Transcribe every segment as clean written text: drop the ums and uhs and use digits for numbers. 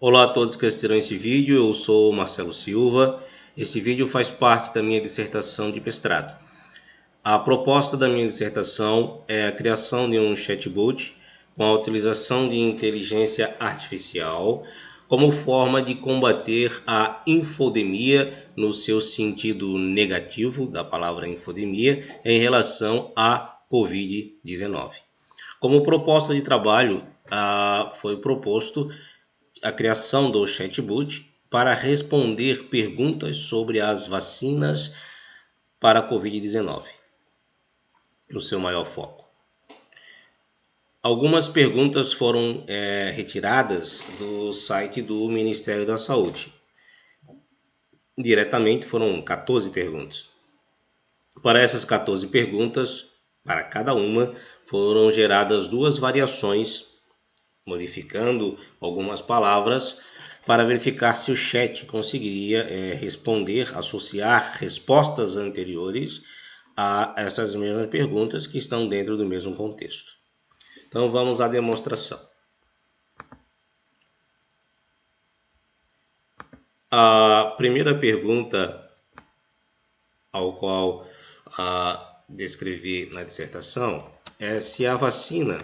Olá a todos que assistiram esse vídeo, eu sou Marcelo Silva. Esse vídeo faz parte da minha dissertação de mestrado. A proposta da minha dissertação é a criação de um chatbot com a utilização de inteligência artificial como forma de combater a infodemia no seu sentido negativo da palavra infodemia em relação à Covid-19. Como proposta de trabalho, foi proposto a criação do chatbot para responder perguntas sobre as vacinas para a Covid-19, no seu maior foco. Algumas perguntas foram retiradas do site do Ministério da Saúde. Diretamente foram 14 perguntas. Para essas 14 perguntas, para cada uma, foram geradas duas variações, modificando algumas palavras para verificar se o chat conseguiria responder, associar respostas anteriores a essas mesmas perguntas que estão dentro do mesmo contexto. Então vamos à demonstração. A primeira pergunta ao qual descrevi na dissertação é se a vacina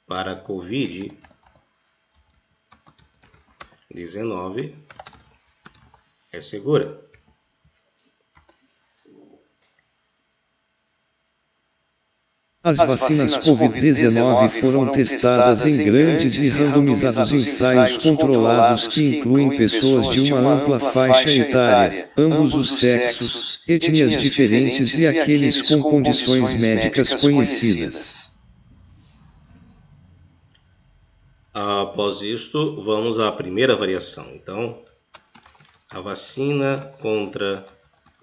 para a Covid-19 é segura. As vacinas Covid-19 foram testadas em grandes e randomizados ensaios controlados que incluem pessoas de uma ampla faixa etária, ambos os sexos, etnias diferentes e aqueles com condições médicas conhecidas. Após isto, vamos à primeira variação. Então, a vacina contra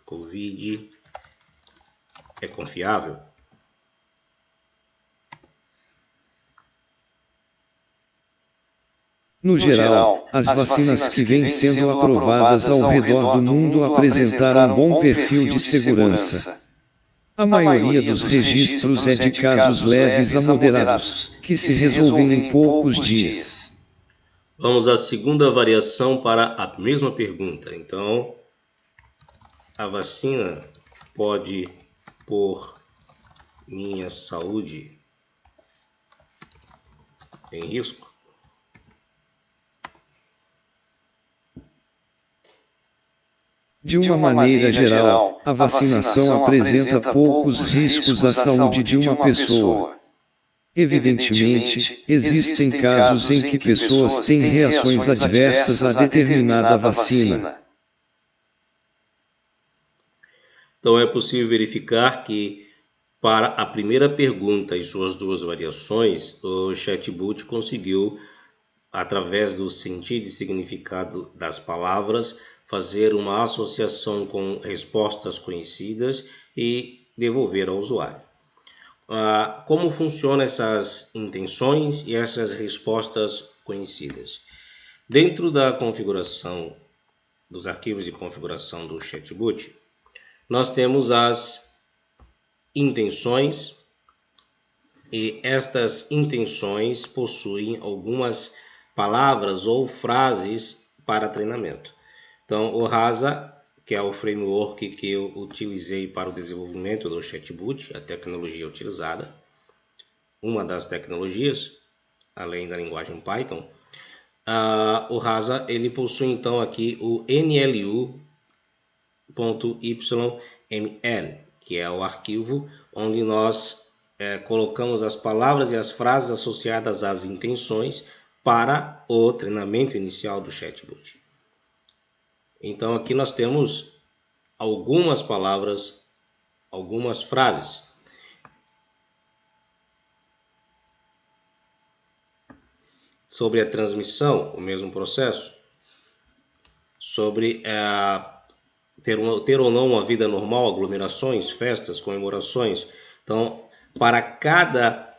Covid é confiável? No geral, as vacinas que vêm sendo aprovadas ao redor do mundo apresentaram um bom perfil de segurança. A maioria dos registros é de casos leves a moderados, que se resolvem em poucos dias. Vamos à segunda variação para a mesma pergunta. Então, a vacina pode pôr minha saúde em risco? De uma maneira geral, a vacinação apresenta poucos riscos à saúde de uma pessoa. Evidentemente, existem casos em que pessoas têm reações adversas a determinada vacina. Então é possível verificar que para a primeira pergunta e suas duas variações, o chatbot conseguiu, através do sentido e significado das palavras, fazer uma associação com respostas conhecidas e devolver ao usuário. Como funcionam essas intenções e essas respostas conhecidas? Dentro da configuração, dos arquivos de configuração do chatbot, nós temos as intenções e estas intenções possuem algumas palavras ou frases para treinamento. Então, o Rasa, que é o framework que eu utilizei para o desenvolvimento do chatbot, a tecnologia utilizada, uma das tecnologias, além da linguagem Python, o Rasa ele possui então aqui o NLU.yml, que é o arquivo onde nós colocamos as palavras e as frases associadas às intenções para o treinamento inicial do chatbot. Então aqui nós temos algumas palavras, algumas frases. Sobre a transmissão, o mesmo processo. Sobre ter ou não uma vida normal, aglomerações, festas, comemorações. Então, para cada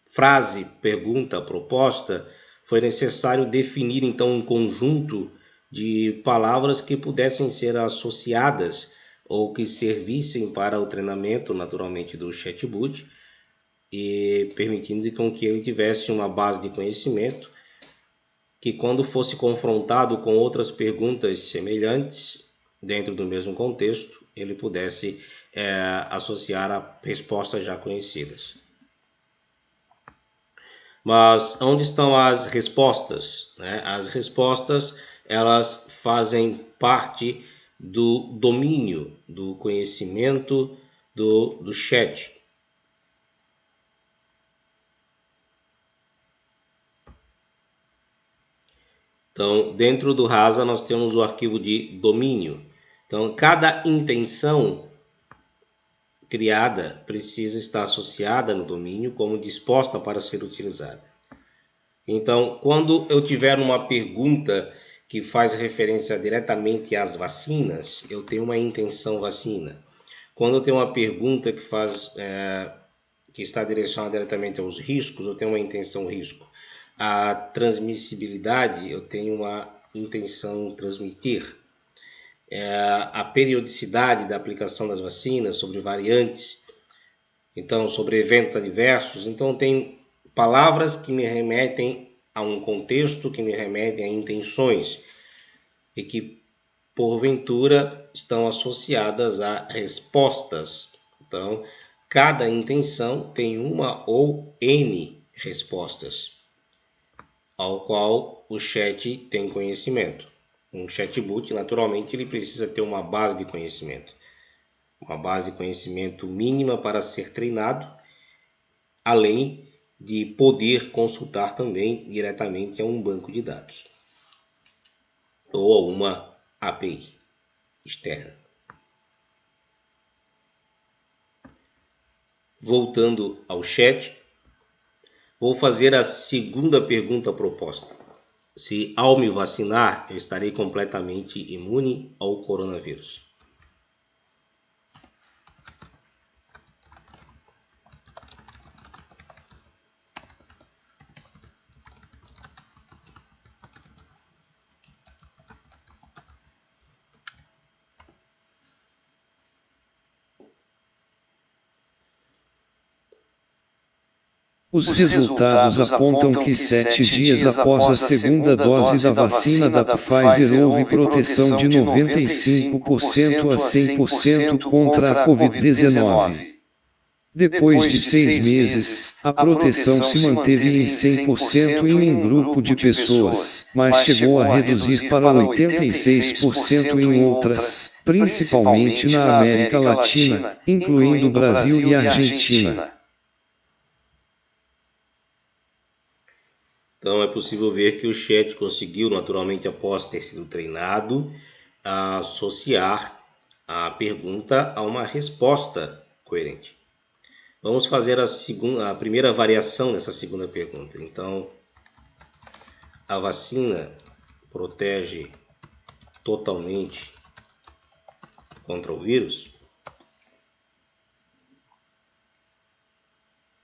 frase, pergunta, proposta, foi necessário definir então um conjunto de palavras que pudessem ser associadas ou que servissem para o treinamento, naturalmente, do chatbot, e permitindo com que ele tivesse uma base de conhecimento que quando fosse confrontado com outras perguntas semelhantes, dentro do mesmo contexto, ele pudesse associar a respostas já conhecidas. Mas onde estão as respostas? As respostas, elas fazem parte do domínio, do conhecimento do chat. Então, dentro do Rasa, nós temos o arquivo de domínio. Então, cada intenção criada precisa estar associada no domínio como disposta para ser utilizada. Então, quando eu tiver uma pergunta que faz referência diretamente às vacinas, eu tenho uma intenção vacina. Quando eu tenho uma pergunta que está direcionada diretamente aos riscos, eu tenho uma intenção risco. A transmissibilidade, eu tenho uma intenção transmitir. A periodicidade da aplicação das vacinas, sobre variantes, então sobre eventos adversos. Então tem palavras que me remetem a um contexto, que me remetem a intenções e que porventura estão associadas a respostas. Então, cada intenção tem uma ou N respostas, ao qual o chat tem conhecimento. Um chatbot, naturalmente, ele precisa ter uma base de conhecimento. Uma base de conhecimento mínima para ser treinado, além de poder consultar também diretamente a um banco de dados ou a uma API externa. Voltando ao chat, vou fazer a segunda pergunta proposta. Se ao me vacinar, eu estarei completamente imune ao coronavírus. Os resultados apontam que 7 dias após a segunda dose da vacina da Pfizer houve proteção de 95% a 100% contra a Covid-19. Depois de 6 meses, a proteção se manteve em 100% em um grupo de pessoas, mas chegou a reduzir para 86% em outras, principalmente na América Latina, incluindo Brasil e Argentina. Então é possível ver que o chat conseguiu, naturalmente, após ter sido treinado, associar a pergunta a uma resposta coerente. Vamos fazer a primeira variação dessa segunda pergunta. Então, a vacina protege totalmente contra o vírus?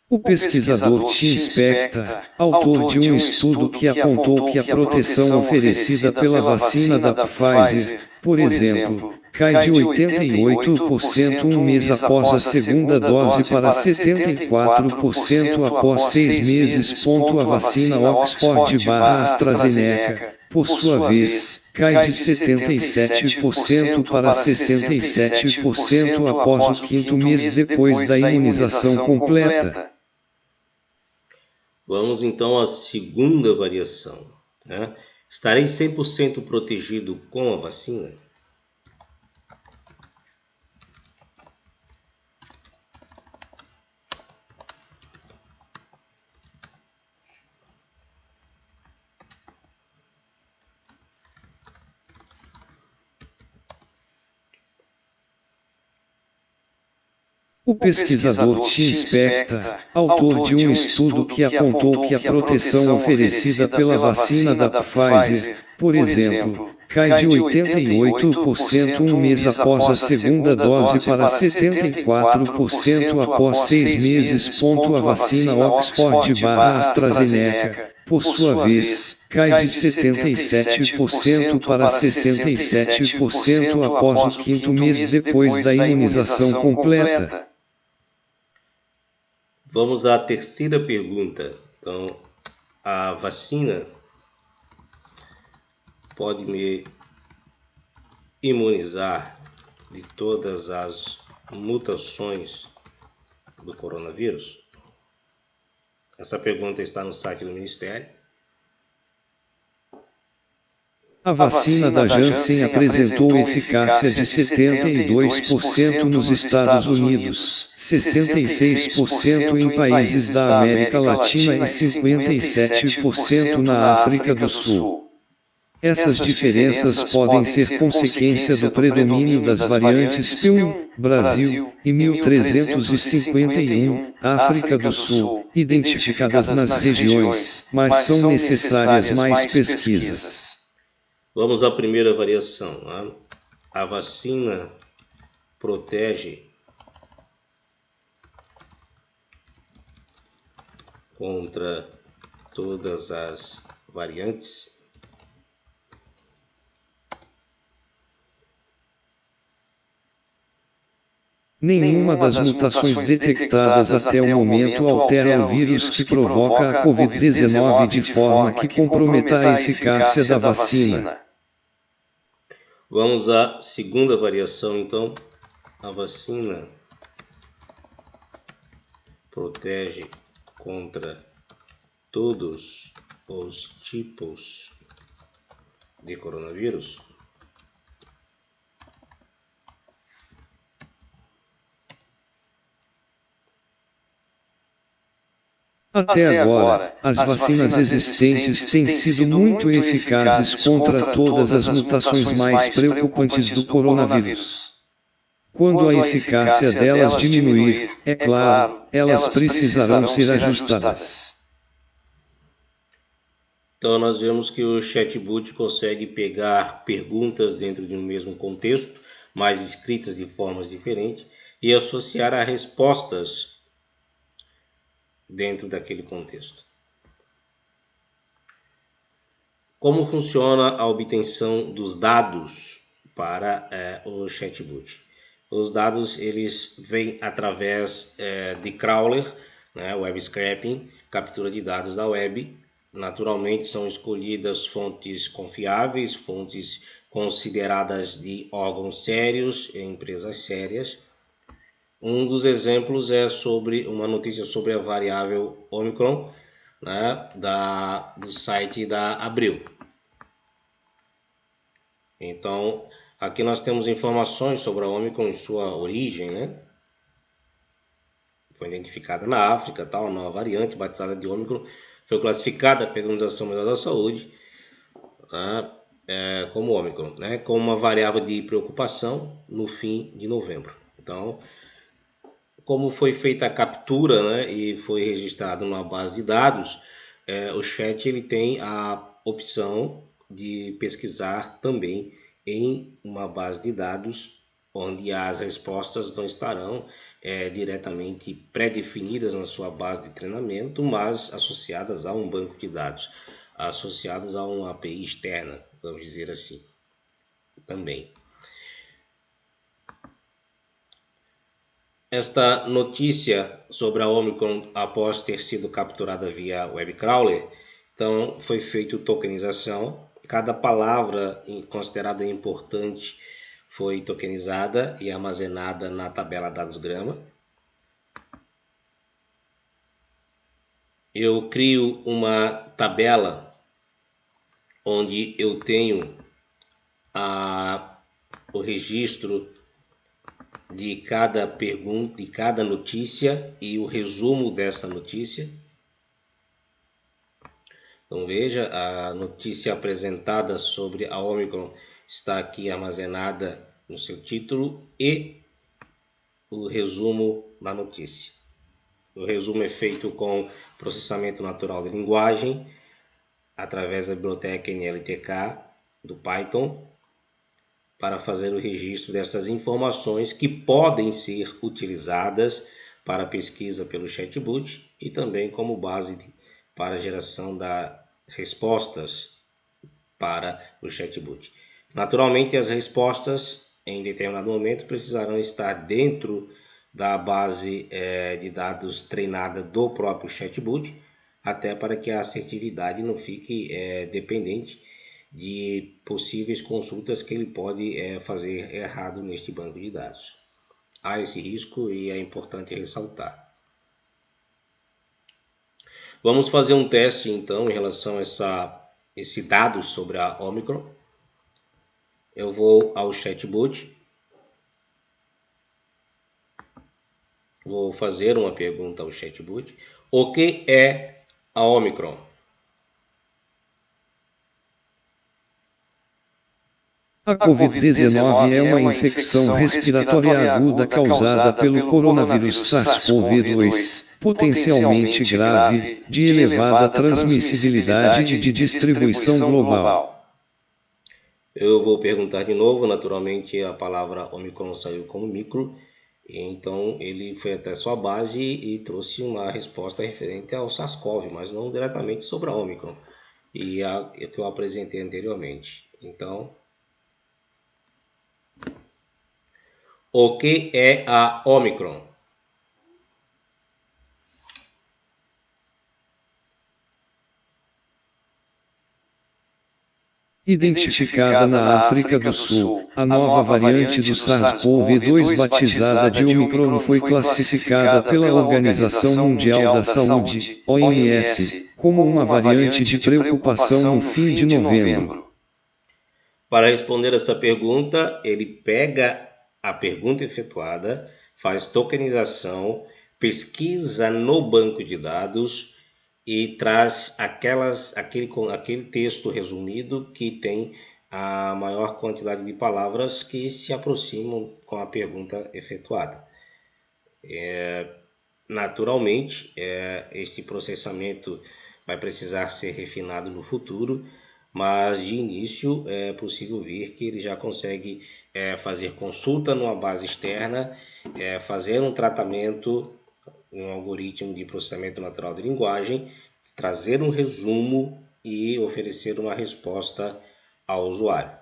O pesquisador Tim Spector, autor de um estudo que apontou que a proteção oferecida pela vacina da Pfizer, por exemplo, cai de 88% um mês após a segunda dose para 74% após 6 meses. A vacina Oxford/AstraZeneca, por sua vez, cai de 77% para 67% após o quinto mês depois da imunização completa. Vamos então à segunda variação. Estarei 100% protegido com a vacina? O pesquisador Tim Spector, autor de um estudo que apontou que a proteção oferecida pela vacina da Pfizer, por exemplo, cai de 88% um mês após a segunda dose para 74% após 6 meses. A vacina Oxford/AstraZeneca, por sua vez, cai de 77% para 67% após o quinto mês depois da imunização completa. Vamos à terceira pergunta. Então, a vacina pode me imunizar de todas as mutações do coronavírus? Essa pergunta está no site do Ministério. A vacina da Janssen apresentou eficácia de 72% nos Estados Unidos, 66% em países da América Latina e 57% na África do Sul. Essas diferenças podem ser consequência do predomínio das variantes P1, Brasil, e 1351, África do Sul, identificadas nas regiões, mas são necessárias mais pesquisas. Vamos à primeira variação. A vacina protege contra todas as variantes? Nenhuma das mutações detectadas até o momento altera o vírus que provoca a Covid-19 de forma que comprometa a eficácia da vacina. Vamos à segunda variação, então. A vacina protege contra todos os tipos de coronavírus? Até agora, as vacinas existentes têm sido muito eficazes contra todas as mutações mais preocupantes do coronavírus. Quando a eficácia delas diminuir, é claro, elas precisarão ser ajustadas. Então nós vemos que o chatbot consegue pegar perguntas dentro de um mesmo contexto, mas escritas de formas diferentes, e associar a respostas dentro daquele contexto. Como funciona a obtenção dos dados para o chatbot? Os dados eles vêm através de crawler, web scraping, captura de dados da web. Naturalmente são escolhidas fontes confiáveis, fontes consideradas de órgãos sérios, empresas sérias. Um dos exemplos é sobre uma notícia sobre a variável Omicron, do site da Abril. Então, aqui nós temos informações sobre a Omicron e sua origem, Foi identificada na África, a nova variante batizada de Omicron foi classificada pela Organização Mundial da Saúde como Omicron, como uma variável de preocupação no fim de novembro. Então, como foi feita a captura, e foi registrado numa base de dados, o chat ele tem a opção de pesquisar também em uma base de dados onde as respostas não estarão diretamente pré-definidas na sua base de treinamento, mas associadas a um banco de dados, associadas a uma API externa, vamos dizer assim, também. Esta notícia sobre a Omicron, após ter sido capturada via webcrawler, então foi feita tokenização. Cada palavra considerada importante foi tokenizada e armazenada na tabela dados-grama. Eu crio uma tabela onde eu tenho o registro de cada pergunta, de cada notícia e o resumo dessa notícia. Então veja, a notícia apresentada sobre a Omicron está aqui armazenada no seu título e o resumo da notícia. O resumo é feito com processamento natural de linguagem através da biblioteca NLTK do Python para fazer o registro dessas informações que podem ser utilizadas para pesquisa pelo chatbot e também como base para a geração das respostas para o chatbot. Naturalmente, as respostas em determinado momento precisarão estar dentro da base de dados treinada do próprio chatbot, até para que a assertividade não fique dependente de possíveis consultas que ele pode fazer errado neste banco de dados. Há esse risco e é importante ressaltar. Vamos fazer um teste então em relação a esse dado sobre a Omicron. Eu vou ao chatbot. Vou fazer uma pergunta ao chatbot. O que é a Omicron? A Covid-19 é uma infecção respiratória aguda causada pelo coronavírus SARS-CoV-2, potencialmente grave, de elevada transmissibilidade e de distribuição global. Eu vou perguntar de novo, naturalmente a palavra Omicron saiu como micro, então ele foi até sua base e trouxe uma resposta referente ao SARS-CoV, mas não diretamente sobre a Omicron, e a que eu apresentei anteriormente. Então, o que é a Omicron? Identificada na África do Sul, a nova variante do SARS-CoV-2 batizada de Omicron foi classificada pela Organização Mundial da Saúde, OMS, como uma variante de preocupação no fim de novembro. Para responder essa pergunta, ele pega a pergunta efetuada, faz tokenização, pesquisa no banco de dados e traz aquele texto resumido que tem a maior quantidade de palavras que se aproximam com a pergunta efetuada. Naturalmente, esse processamento vai precisar ser refinado no futuro, mas de início é possível ver que ele já consegue fazer consulta numa base externa, fazer um tratamento, um algoritmo de processamento natural de linguagem, trazer um resumo e oferecer uma resposta ao usuário.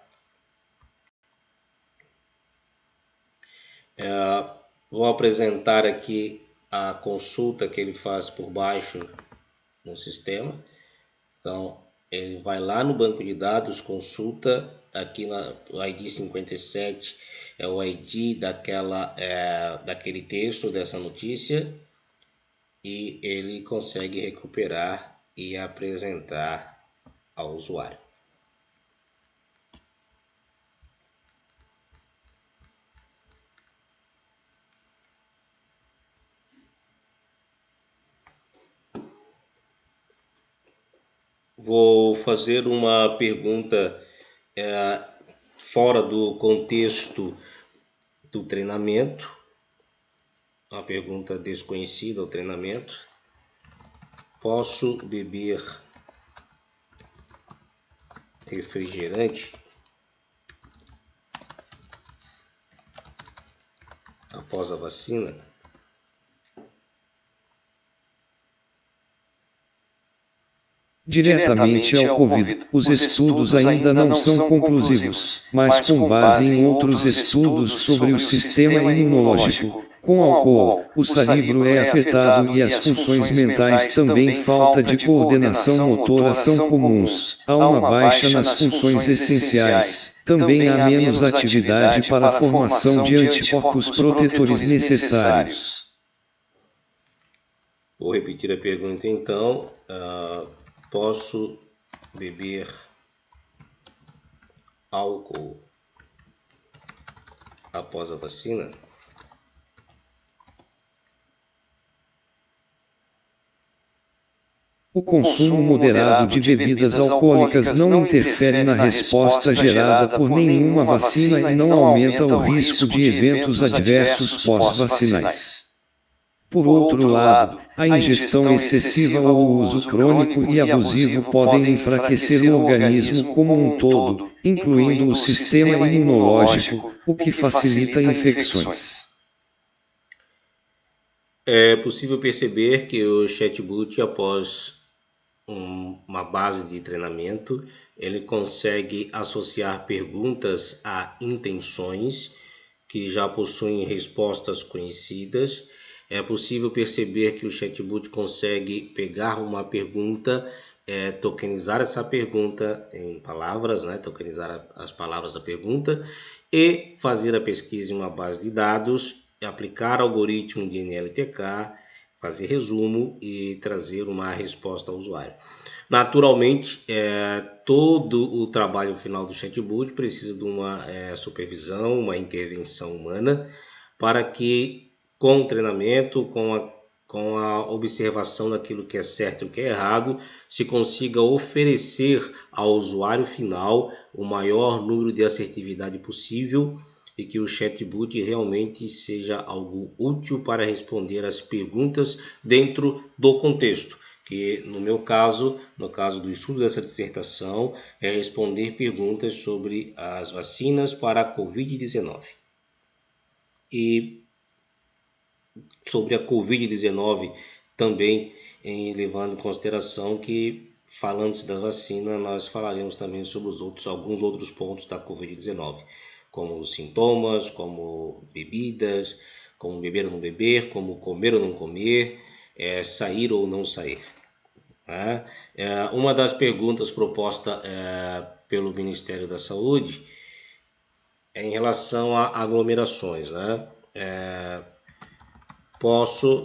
Vou apresentar aqui a consulta que ele faz por baixo no sistema. Então, ele vai lá no banco de dados, consulta, aqui o ID 57 é o ID daquele texto, dessa notícia, e ele consegue recuperar e apresentar ao usuário. Vou fazer uma pergunta fora do contexto do treinamento, uma pergunta desconhecida ao treinamento. Posso beber refrigerante após a vacina? Diretamente ao Covid, os estudos ainda não são conclusivos, mas com base em outros estudos sobre o sistema imunológico, com álcool, o cérebro é afetado e as funções mentais também falta de coordenação motora são comuns, há uma baixa nas funções essenciais, também há menos atividade para a formação de anticorpos protetores necessários. Vou repetir a pergunta então. Posso beber álcool após a vacina? O consumo moderado de bebidas alcoólicas não interfere na resposta gerada por nenhuma vacina e não aumenta o risco de eventos adversos pós-vacinais. Por outro lado, a ingestão excessiva ou o uso crônico e abusivo podem enfraquecer o organismo como um todo, incluindo o sistema imunológico, o que facilita infecções. É possível perceber que o chatbot, após uma base de treinamento, ele consegue associar perguntas a intenções que já possuem respostas conhecidas. É possível perceber que o chatbot consegue pegar uma pergunta, tokenizar essa pergunta em palavras, né? Tokenizar as palavras da pergunta e fazer a pesquisa em uma base de dados, aplicar algoritmo de NLTK, fazer resumo e trazer uma resposta ao usuário. Naturalmente, todo o trabalho final do chatbot precisa de uma supervisão, uma intervenção humana, para que com o treinamento, com a observação daquilo que é certo e o que é errado, se consiga oferecer ao usuário final o maior número de assertividade possível e que o chatbot realmente seja algo útil para responder às perguntas dentro do contexto. Que no meu caso, no caso do estudo dessa dissertação, é responder perguntas sobre as vacinas para a Covid-19. E sobre a Covid-19 também, levando em consideração que, falando-se da vacina, nós falaremos também sobre alguns outros pontos da Covid-19, como os sintomas, como bebidas, como beber ou não beber, como comer ou não comer, sair ou não sair. Uma das perguntas propostas pelo Ministério da Saúde é em relação a aglomerações, né? Posso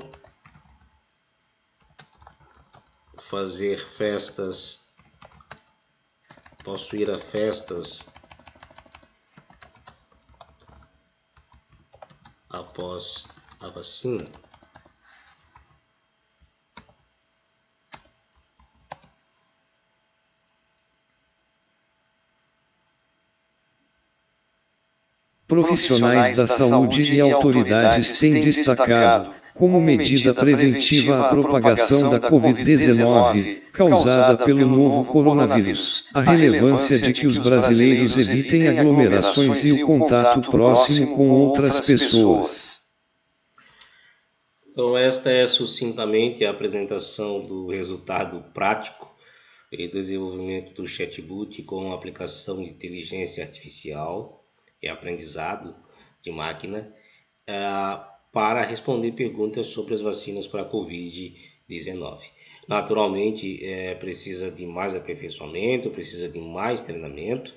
fazer festas, posso ir a festas após a vacina? Profissionais da saúde e autoridades têm destacado, como medida preventiva à propagação da Covid-19, causada pelo novo coronavírus, a relevância de que os brasileiros evitem aglomerações e o contato próximo com outras pessoas. Então, esta é sucintamente a apresentação do resultado prático e desenvolvimento do chatbot com aplicação de inteligência artificial e aprendizado de máquina para responder perguntas sobre as vacinas para a Covid-19. Naturalmente, precisa de mais aperfeiçoamento, precisa de mais treinamento,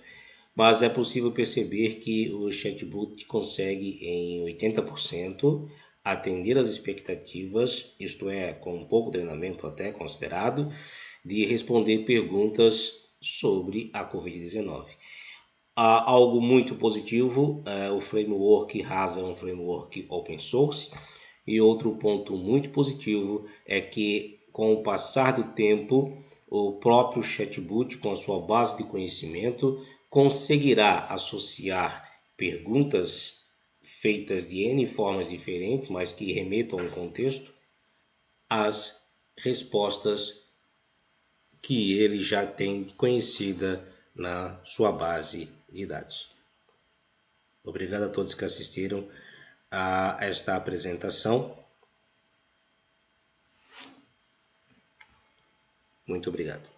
mas é possível perceber que o chatbot consegue em 80% atender às expectativas, isto é, com pouco treinamento até considerado, de responder perguntas sobre a Covid-19. Há algo muito positivo, o framework Rasa é um framework open source, e outro ponto muito positivo é que, com o passar do tempo, o próprio chatbot, com a sua base de conhecimento, conseguirá associar perguntas feitas de N formas diferentes, mas que remetam a um contexto, às respostas que ele já tem conhecida na sua base de dados. Obrigado a todos que assistiram a esta apresentação. Muito obrigado.